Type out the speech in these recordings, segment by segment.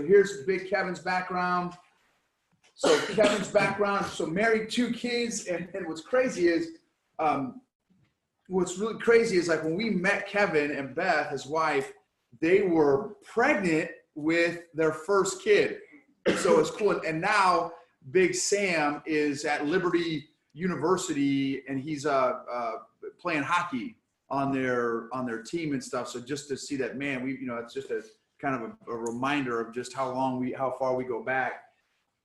here's Big Kevin's background. So Kevin's background, so married, 2 kids, and what's crazy is, like when we met Kevin and Beth, his wife, they were pregnant with their first kid. So it's cool. And now Big Sam is at Liberty University, and he's playing hockey on their team and stuff. So just to see that, man, it's just a kind of a reminder of just how far we go back.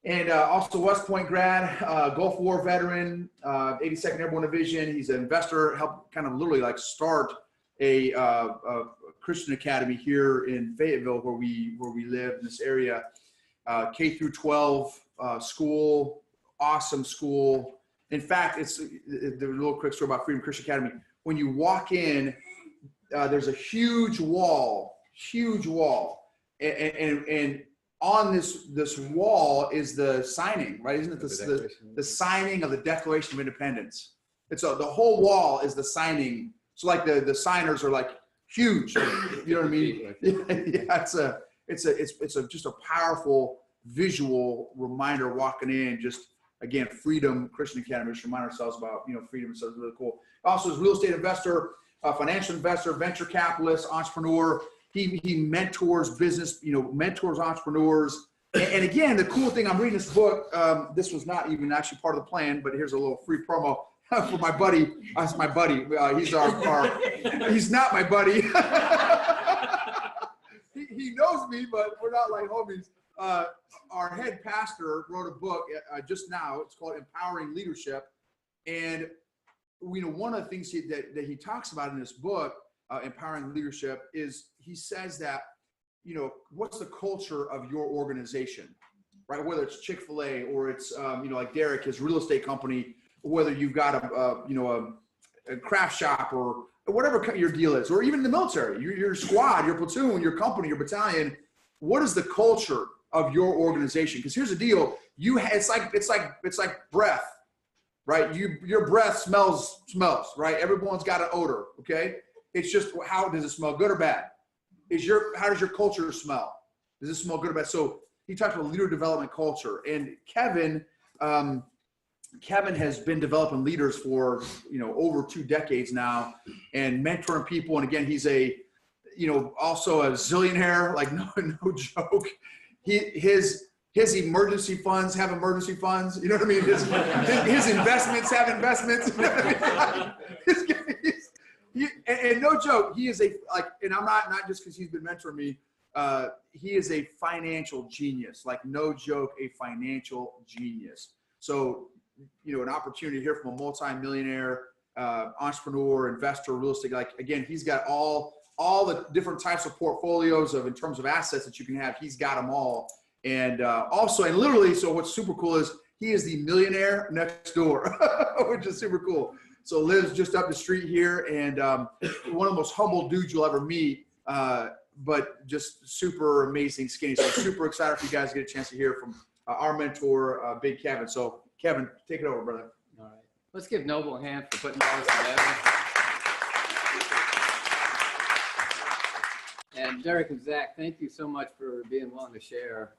And also West Point grad, Gulf War veteran, 82nd Airborne Division. He's an investor, helped kind of literally like start a Christian academy here in Fayetteville, where we live in this area. K through 12 school, awesome school. In fact, there's a little quick story about Freedom Christian Academy. When you walk in, there's a huge wall, and on this wall is the signing, right? Isn't it the signing of the Declaration of Independence? And so the whole wall is the signing. So like the signers are like huge, you know what I mean? Yeah, it's just a powerful visual reminder walking in. Just again, Freedom Christian Academy. Just remind ourselves about freedom. So it's really cool. Also, is a real estate investor, financial investor, venture capitalist, entrepreneur. He mentors business, mentors entrepreneurs. And again, the cool thing, I'm reading this book. This was not even actually part of the plan, but here's a little free promo for my buddy. That's my buddy. He's he's not my buddy. he knows me, but we're not like homies. Our head pastor wrote a book just now. It's called Empowering Leadership. And one of the things that he talks about in this book, Empowering Leadership, is he says that, what's the culture of your organization, right? Whether it's Chick-fil-A or it's, like Derek, his real estate company, whether you've got a craft shop or whatever your deal is, or even the military, your squad, your platoon, your company, your battalion. What is the culture of your organization? Because here's the deal: it's like breath, right? Your breath smells, right? Everyone's got an odor, okay? It's just, how does it smell, good or bad? How does your culture smell? Does it smell good or bad? So he talks about leader development culture, and Kevin has been developing leaders for over 2 decades now, and mentoring people. And again, he's also a zillionaire, like no joke. His emergency funds have emergency funds. You know what I mean? His investments have investments. You know what I mean? And no joke, he is and I'm not just because he's been mentoring me. He is a financial genius. Like no joke, a financial genius. So, an opportunity to hear from a multi-millionaire, entrepreneur, investor, real estate. Like again, he's got all the different types of portfolios in terms of assets that you can have. He's got them all. And literally, so what's super cool is he is the millionaire next door, which is super cool. So lives just up the street here, and one of the most humble dudes you'll ever meet, but just super amazing skinny. So super excited for you guys to get a chance to hear from our mentor, Big Kevin. So Kevin, take it over, brother. All right. Let's give Noble a hand for putting all this together. And Derek and Zach, thank you so much for being willing to share.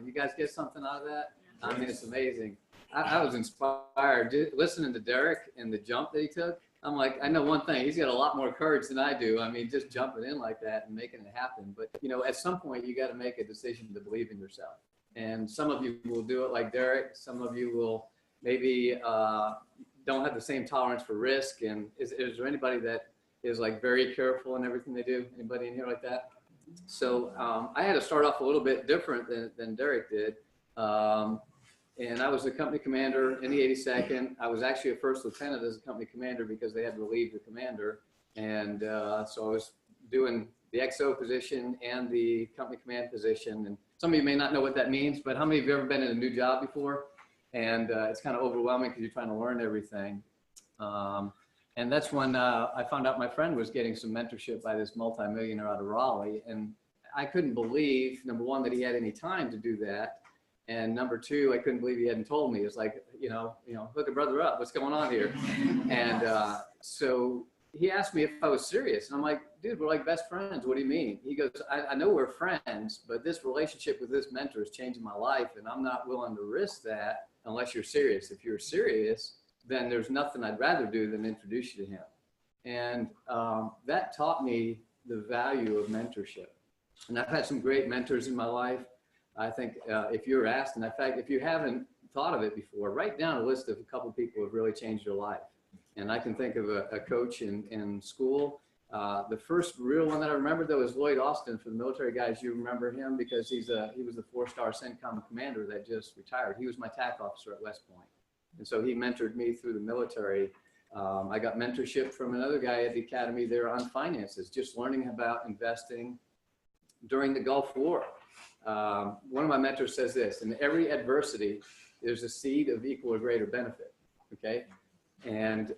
You guys get something out of that? I mean, it's amazing. I was inspired listening to Derek and the jump that he took. I'm like, I know one thing, he's got a lot more courage than I do. I mean, just jumping in like that and making it happen. But, at some point you got to make a decision to believe in yourself. And some of you will do it like Derek. Some of you will maybe don't have the same tolerance for risk. And is there anybody that is like very careful in everything they do? Anybody in here like that? So I had to start off a little bit different than Derek did. And I was a company commander in the 82nd. I was actually a first lieutenant as a company commander because they had relieved the commander. And so I was doing the XO position and the company command position. And some of you may not know what that means, but how many of you have ever been in a new job before? And it's kind of overwhelming because you're trying to learn everything. And that's when I found out my friend was getting some mentorship by this multimillionaire out of Raleigh. And I couldn't believe, number one, that he had any time to do that. And number two, I couldn't believe he hadn't told me. It's like, hook a brother up. What's going on here? And so he asked me if I was serious. And I'm like, dude, we're like best friends. What do you mean? He goes, I know we're friends, but this relationship with this mentor is changing my life. And I'm not willing to risk that unless you're serious. If you're serious, then there's nothing I'd rather do than introduce you to him. And that taught me the value of mentorship. And I've had some great mentors in my life. I think if you're asked, and in fact, if you haven't thought of it before, write down a list of a couple people who have really changed your life. And I can think of a coach in school. The first real one that I remember, though, is Lloyd Austin. For the military guys, you remember him because he was the 4-star CENTCOM commander that just retired. He was my TAC officer at West Point. And so he mentored me through the military. I got mentorship from another guy at the academy there on finances, just learning about investing during the Gulf War. One of my mentors says this: in every adversity, there's a seed of equal or greater benefit. Okay. And,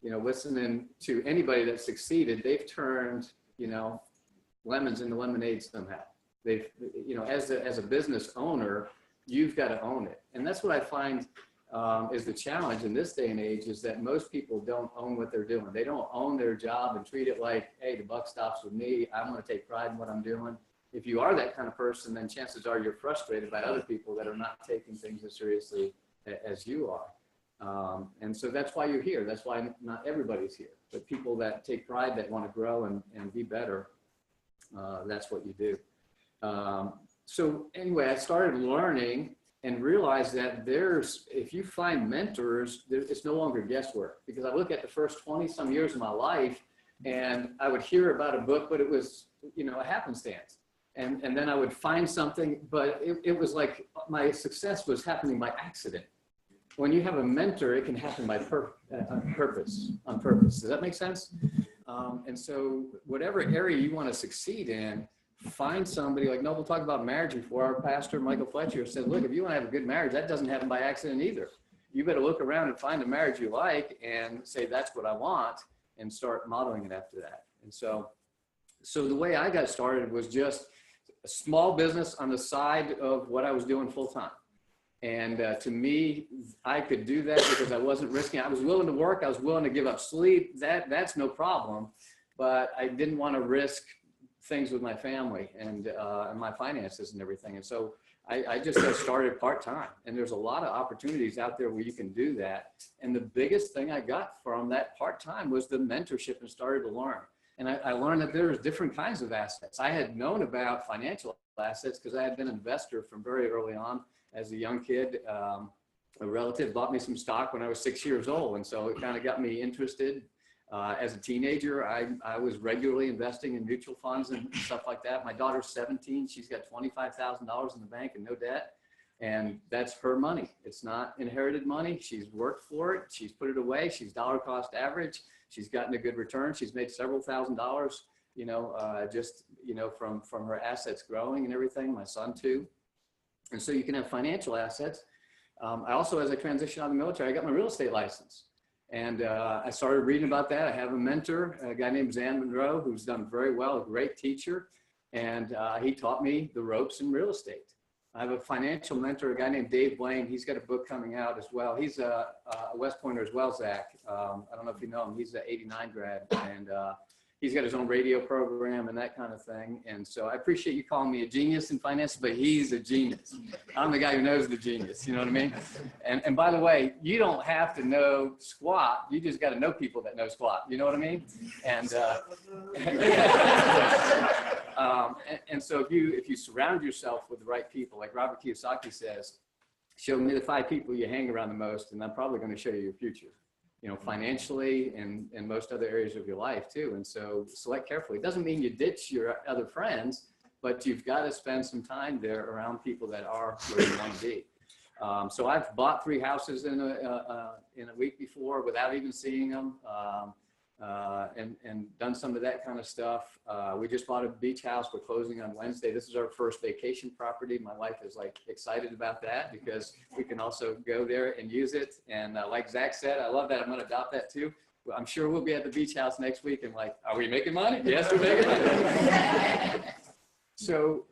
you know, listening to anybody that succeeded, they've turned, you know, lemons into lemonade somehow. They've, you know, as a business owner, you've got to own it. And that's what I find is the challenge in this day and age, is that most people don't own what they're doing. They don't own their job and treat it like, hey, the buck stops with me. I'm going to take pride in what I'm doing. If you are that kind of person, then chances are you're frustrated by other people that are not taking things as seriously as you are. And so that's why you're here. That's why not everybody's here, but people that take pride, that want to grow and be better. That's what you do. So anyway, I started learning and realized that if you find mentors, it's no longer guesswork, because I look at the first 20 some years of my life and I would hear about a book, but it was, you know, a happenstance. And then I would find something, but it was like my success was happening by accident. When you have a mentor, it can happen by on purpose. Does that make sense? And so whatever area you want to succeed in, find somebody. Like Noble talked about marriage before. Our pastor, Michael Fletcher, said, look, if you want to have a good marriage, that doesn't happen by accident either. You better look around and find a marriage you like and say, that's what I want, and start modeling it after that. And so the way I got started was just a small business on the side of what I was doing full time. And to me, I could do that because I wasn't risking. I was willing to work. I was willing to give up sleep. That's no problem. But I didn't want to risk things with my family and my finances and everything. And so I just got started part-time. And there's a lot of opportunities out there where you can do that. And the biggest thing I got from that part-time was the mentorship, and started to learn. And I learned that there's different kinds of assets. I had known about financial assets because I had been an investor from very early on. As a young kid, a relative bought me some stock when I was 6 years old. And so it kind of got me interested. As a teenager, I was regularly investing in mutual funds and stuff like that. My daughter's 17. She's got $25,000 in the bank and no debt. And that's her money. It's not inherited money. She's worked for it. She's put it away. She's dollar cost average. She's gotten a good return. She's made several $1,000s, you know, just, you know, from her assets growing and everything. My son too. And so you can have financial assets. I also, as I transitioned out of the military, I got my real estate license. And I started reading about that. I have a mentor, a guy named Zan Monroe, who's done very well, a great teacher. And he taught me the ropes in real estate. I have a financial mentor, a guy named Dave Blaine. He's got a book coming out as well. He's a West Pointer as well, Zach. I don't know if you know him. He's an '89 grad. And he's got his own radio program and that kind of thing. And so I appreciate you calling me a genius in finance, but he's a genius. I'm the guy who knows the genius, you know what I mean? And by the way, you don't have to know squat. You just got to know people that know squat. You know what I mean? And so if you surround yourself with the right people, like Robert Kiyosaki says, show me the 5 people you hang around the most, and I'm probably going to show you your future. You know, financially and most other areas of your life too. And so select carefully. It doesn't mean you ditch your other friends, but you've got to spend some time there around people that are where you want to be. So I've bought 3 houses in a week before without even seeing them, and done some of that kind of stuff. We just bought a beach house. We're closing on Wednesday. This is our first vacation property. My wife is like excited about that because we can also go there and use it. And like Zach said, I love that. I'm going to adopt that too. I'm sure we'll be at the beach house next week and like, are we making money? Yes, we're making money. So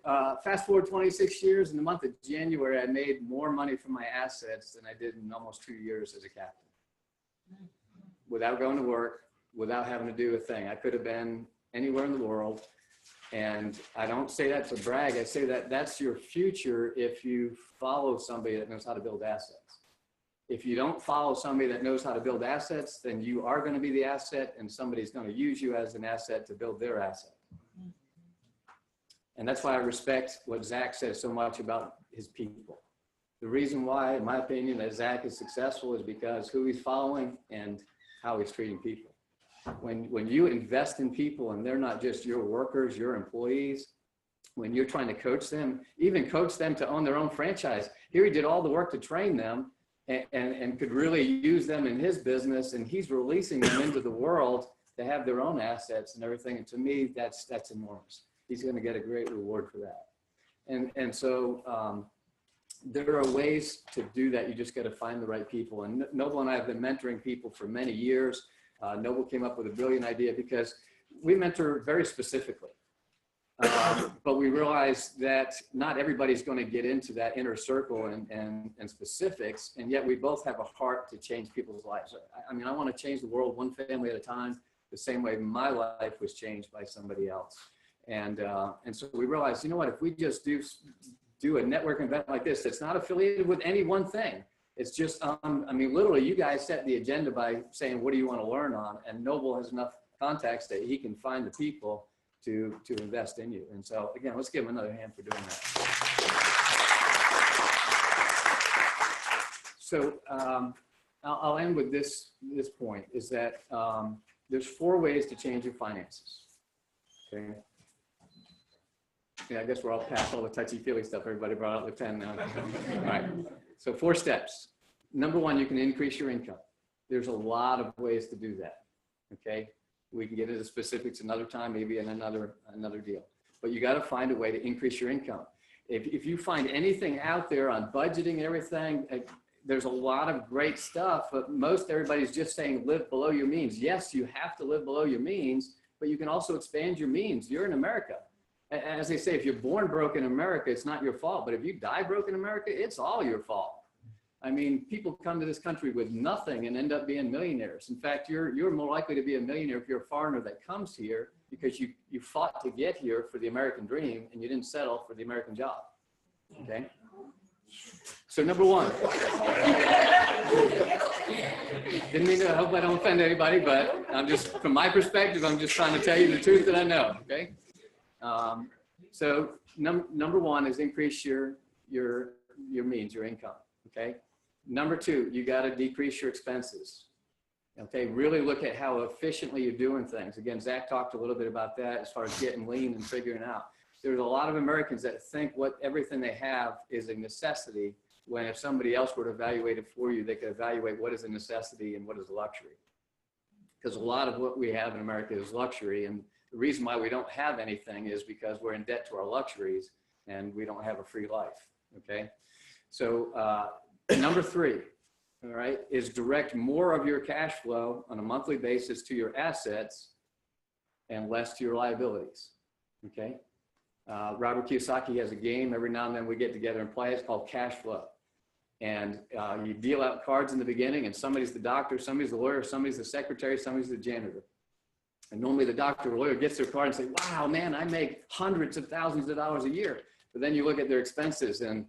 fast forward 26 years, in the month of January, I made more money from my assets than I did in almost 2 years as a captain. Without going to work, without having to do a thing. I could have been anywhere in the world. And I don't say that to brag. I say that that's your future if you follow somebody that knows how to build assets. If you don't follow somebody that knows how to build assets, then you are going to be the asset, and somebody's going to use you as an asset to build their asset. And that's why I respect what Zach says so much about his people. The reason why, in my opinion, that Zach is successful is because who he's following and how he's treating people. When you invest in people and they're not just your workers, your employees, when you're trying to coach them, even coach them to own their own franchise. Here he did all the work to train them and could really use them in his business, and he's releasing them into the world to have their own assets and everything. And to me, that's enormous. He's going to get a great reward for that. And so there are ways to do that. You just got to find the right people. And Noble and I have been mentoring people for many years. Noble came up with a brilliant idea because we mentor very specifically. But we realize that not everybody's going to get into that inner circle and specifics, and yet we both have a heart to change people's lives. I mean, I want to change the world one family at a time, the same way my life was changed by somebody else. And so we realized, you know what, if we just do a network event like this that's not affiliated with any one thing, it's just, I mean, literally, you guys set the agenda by saying, what do you want to learn on? And Noble has enough contacts that he can find the people to invest in you. And so, again, let's give him another hand for doing that. So I'll end with this point, is that there's 4 ways to change your finances, okay? Yeah, I guess we're all past all the touchy-feely stuff. Everybody brought out the pen now. All right. So 4 steps. Number 1, you can increase your income. There's a lot of ways to do that, okay? We can get into specifics another time, maybe in another deal. But you got to find a way to increase your income. If you find anything out there on budgeting and everything, there's a lot of great stuff, but most everybody's just saying live below your means. Yes, you have to live below your means, but you can also expand your means. You're in America. As they say, if you're born broke in America, it's not your fault. But if you die broke in America, it's all your fault. I mean, people come to this country with nothing and end up being millionaires. In fact, you're more likely to be a millionaire if you're a foreigner that comes here because you fought to get here for the American dream and you didn't settle for the American job, okay? So number 1. Didn't mean to, I hope I don't offend anybody, but I'm just, from my perspective, I'm just trying to tell you the truth that I know, okay? So number 1 is increase your means, your income, okay? Number 2, you got to decrease your expenses, okay? Really look at how efficiently you're doing things. Again, Zach talked a little bit about that as far as getting lean and figuring out. There's a lot of Americans that think everything they have is a necessity, when if somebody else were to evaluate it for you, they could evaluate what is a necessity and what is a luxury. Because a lot of what we have in America is luxury, and the reason why we don't have anything is because we're in debt to our luxuries and we don't have a free life, okay? So number 3, all right, is direct more of your cash flow on a monthly basis to your assets and less to your liabilities, okay? Robert Kiyosaki has a game. Every now and then we get together and play. It's called cash flow. And you deal out cards in the beginning, and somebody's the doctor, somebody's the lawyer, somebody's the secretary, somebody's the janitor. And normally the doctor or lawyer gets their card and say, wow, man, I make hundreds of thousands of dollars a year. But then you look at their expenses and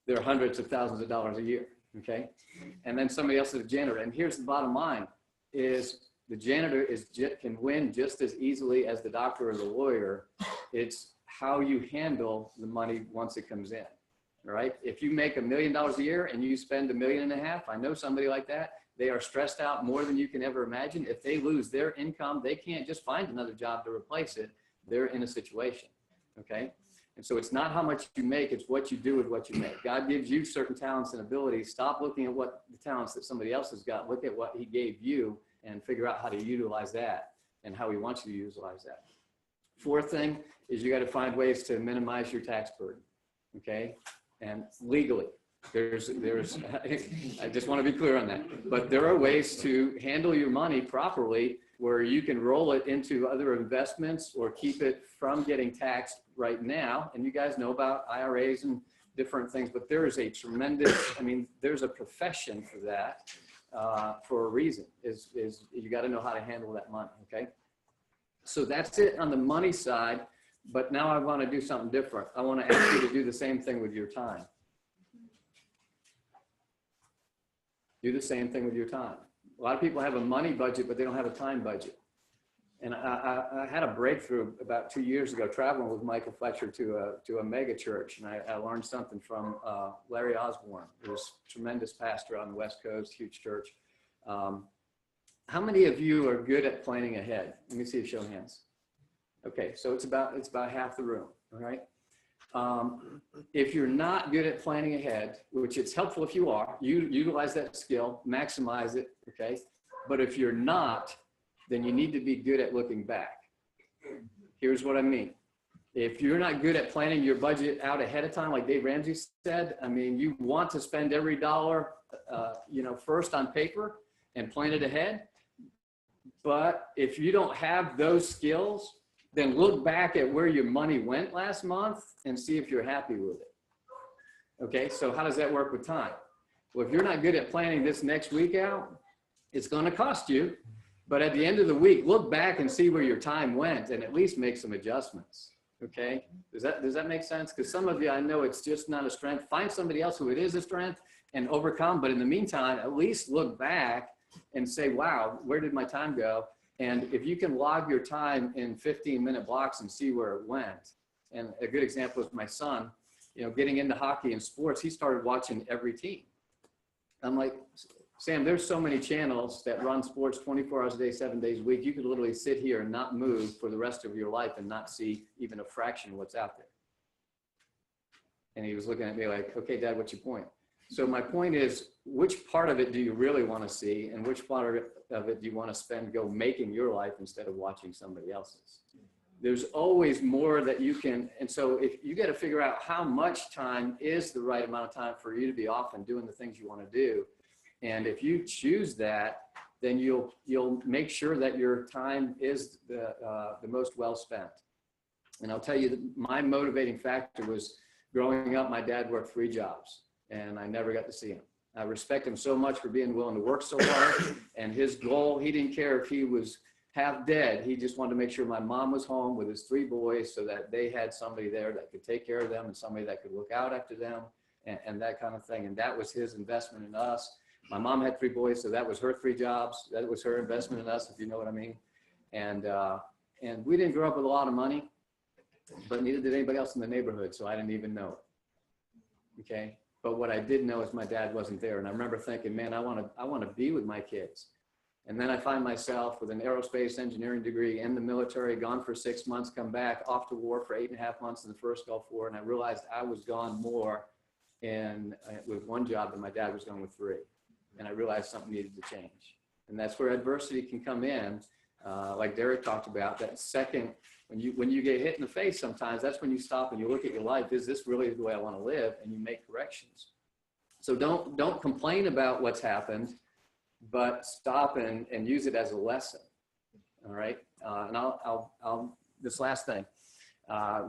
they're hundreds of thousands of dollars a year, okay? And then somebody else is a janitor. And here's the bottom line, is the janitor can win just as easily as the doctor or the lawyer. It's how you handle the money once it comes in, all right? If you make $1 million a year and you spend $1.5 million, I know somebody like that. They are stressed out more than you can ever imagine. If they lose their income, they can't just find another job to replace it. They're in a situation, okay? And so it's not how much you make, it's what you do with what you make. God gives you certain talents and abilities. Stop looking at what the talents that somebody else has got. Look at what he gave you and figure out how to utilize that and how he wants you to utilize that. 4th thing is you got to find ways to minimize your tax burden, okay? And legally. I just want to be clear on that. But there are ways to handle your money properly where you can roll it into other investments or keep it from getting taxed right now. And you guys know about IRAs and different things, but there is a tremendous, I mean, there's a profession for that. for a reason. Is you got to know how to handle that money. Okay. So that's it on the money side. But now I want to do something different. I want to ask you to do the same thing with your time. Do the same thing with your time. A lot of people have a money budget, but they don't have a time budget. And I had a breakthrough about 2 years ago traveling with Michael Fletcher to a mega church. And I learned something from Larry Osborne, who's a tremendous pastor on the West Coast, huge church. How many of you are good at planning ahead? Let me see a show of hands. Okay, so it's about half the room, all right? If you're not good at planning ahead, which it's helpful if you are, you utilize that skill, maximize it, okay? But if you're not, then you need to be good at looking back. Here's what I mean. If you're not good at planning your budget out ahead of time, like Dave Ramsey said, I mean, you want to spend every dollar, first on paper and plan it ahead. But if you don't have those skills, then look back at where your money went last month and see if you're happy with it. Okay, so how does that work with time? Well, if you're not good at planning this next week out, it's going to cost you. But at the end of the week, look back and see where your time went and at least make some adjustments. Okay, does that make sense? Because some of you, I know it's just not a strength. Find somebody else who it is a strength and overcome. But in the meantime, at least look back and say, wow, where did my time go? And if you can log your time in 15-minute blocks and see where it went. And a good example is my son, getting into hockey and sports, he started watching every team. I'm like, Sam, there's so many channels that run sports 24 hours a day, 7 days a week. You could literally sit here and not move for the rest of your life and not see even a fraction of what's out there. And he was looking at me like, okay, Dad, what's your point? So my point is, which part of it do you really want to see? And which part of it do you want to spend go making your life instead of watching somebody else's? There's always more that you can. And so if you got to figure out how much time is the right amount of time for you to be off and doing the things you want to do. And if you choose that, then you'll make sure that your time is the most well spent. And I'll tell you that my motivating factor was growing up, my dad worked 3 jobs. And I never got to see him. I respect him so much for being willing to work so hard. And his goal, he didn't care if he was half dead. He just wanted to make sure my mom was home with his 3 boys so that they had somebody there that could take care of them and somebody that could look out after them and that kind of thing. And that was his investment in us. My mom had 3 boys, so that was her 3 jobs. That was her investment in us, if you know what I mean. And we didn't grow up with a lot of money, but neither did anybody else in the neighborhood, so I didn't even know it. Okay. But what I did know is my dad wasn't there. And I remember thinking, man, I want to be with my kids. And then I find myself with an aerospace engineering degree in the military, gone for 6 months, come back, off to war for 8.5 months in the first Gulf War. And I realized I was gone more with 1 job than my dad was gone with 3. And I realized something needed to change. And that's where adversity can come in. Like Derek talked about, that second, when you get hit in the face sometimes, that's when you stop and you look at your life. Is this really the way I want to live? And you make corrections. So don't complain about what's happened, but stop and use it as a lesson. All right. And I'll this last thing,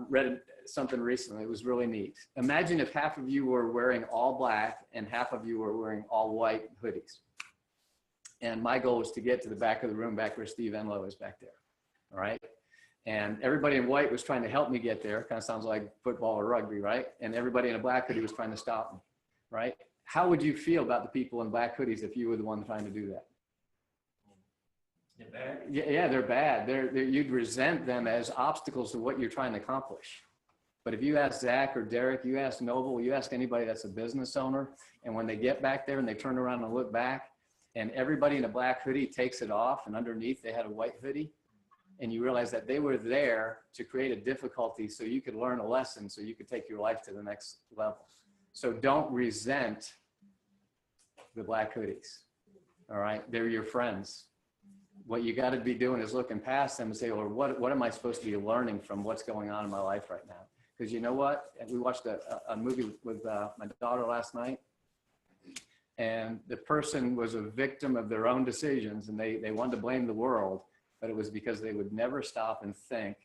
read something recently. It was really neat. Imagine if half of you were wearing all black and half of you were wearing all white hoodies. And my goal was to get to the back of the room, back where Steve Enlow is back there. All right. And everybody in white was trying to help me get there. Kind of sounds like football or rugby, right? And everybody in a black hoodie was trying to stop me, right? How would you feel about the people in black hoodies if you were the one trying to do that? They're bad. Yeah, they're bad. You'd resent them as obstacles to what you're trying to accomplish. But if you ask Zach or Derek, you ask Noble, you ask anybody that's a business owner, and when they get back there and they turn around and look back, and everybody in a black hoodie takes it off, and underneath they had a white hoodie, and you realize that they were there to create a difficulty so you could learn a lesson, so you could take your life to the next level. So don't resent the black hoodies, all right? They're your friends. What you got to be doing is looking past them and say, well, what am I supposed to be learning from what's going on in my life right now? Because you know what? We watched a movie with my daughter last night, and the person was a victim of their own decisions, and they wanted to blame the world, but it was because they would never stop and think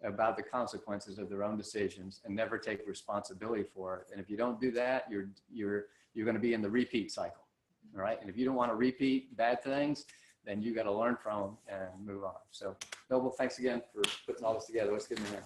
about the consequences of their own decisions and never take responsibility for it. And if you don't do that, you're going to be in the repeat cycle. All right. And if you don't want to repeat bad things, then you got to learn from them and move on. So Noble, thanks again for putting all this together. Let's give him a hand.